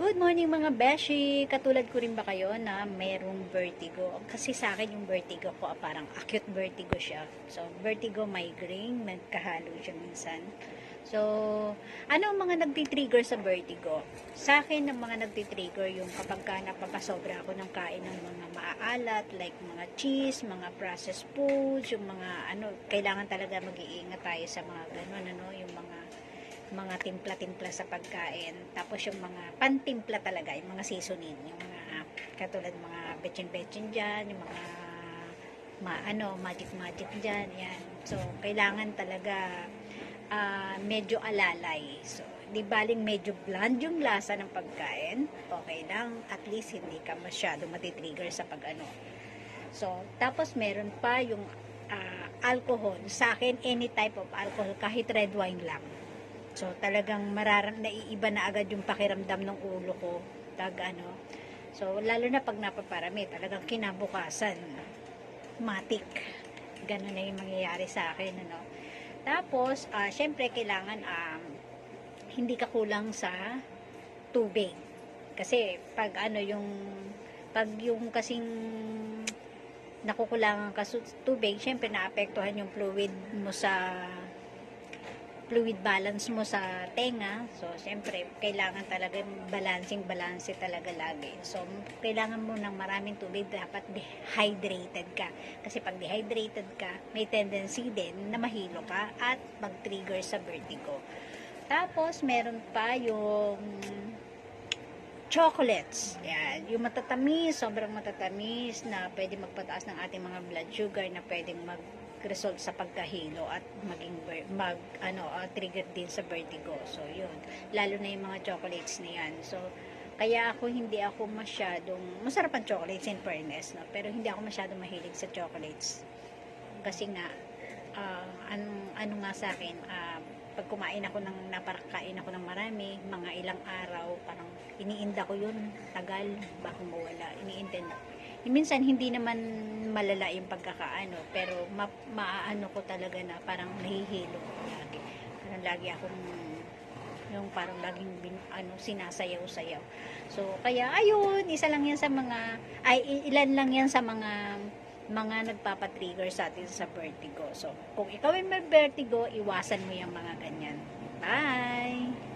Good morning mga beshi! Katulad ko rin ba kayo na mayroong vertigo? Kasi sa akin yung vertigo ko parang acute vertigo siya. So, vertigo, migraine, nagkahalo siya minsan. So, ano ang mga nagtitrigger sa vertigo? Sa akin, ang mga nagtitrigger yung kapag ka napapasobra ako ng kain ng mga maaalat, like mga cheese, mga processed foods, yung mga kailangan talaga mag-iingat tayo sa mga ganun, yung mga timpla-timpla sa pagkain. Tapos yung mga pantimpla talaga, yung mga seasoning, yung mga katulad mga betchin-betchin dyan, yung mga magic-magic dyan, yan. So, kailangan talaga medyo alalay. So, di baling medyo bland yung lasa ng pagkain, okay lang, at least hindi ka masyado matitrigger sa pag-ano. So, tapos meron pa yung alcohol. Sa akin, any type of alcohol, kahit red wine lang. So, talagang naiiba na agad yung pakiramdam ng ulo ko. So, lalo na pag napaparami, talagang kinabukasan, matik. Ganun na yung mangyayari sa akin, Tapos, syempre, kailangan hindi ka kulang sa tubig. Kasi, pag yung kasing nakukulangan ka sa tubig, syempre, naapektuhan yung fluid balance mo sa tenga. So, siyempre, kailangan talaga balanse talaga lagi. So, kailangan mo ng maraming tubig, dapat dehydrated ka. Kasi pag dehydrated ka, may tendency din na mahilo ka at mag-trigger sa vertigo. Tapos, meron pa yung chocolates. Yan. Yung matatamis, sobrang matatamis na pwede magpataas ng ating mga blood sugar na pwedeng result sa pagkahilo at trigger din sa vertigo. So, yun. Lalo na yung mga chocolates na yan. So, kaya hindi ako masyadong, masarap ang chocolates in fairness, pero hindi ako masyadong mahilig sa chocolates. Kasi nga, nga sa akin, pag napakain ako ng marami, mga ilang araw, parang iniinda ko yun, tagal, baka mawala, iniinda. Minsan hindi naman malala yung pagkakaano, pero maaano ko talaga na parang nahihilo ko lagi. Parang lagi akong yung parang laging sinasayaw-sayaw. So, kaya ayun, ilan lang yan sa mga nagpapatrigger sa atin sa vertigo. So, kung ikaw ay may vertigo, iwasan mo yung mga ganyan. Bye!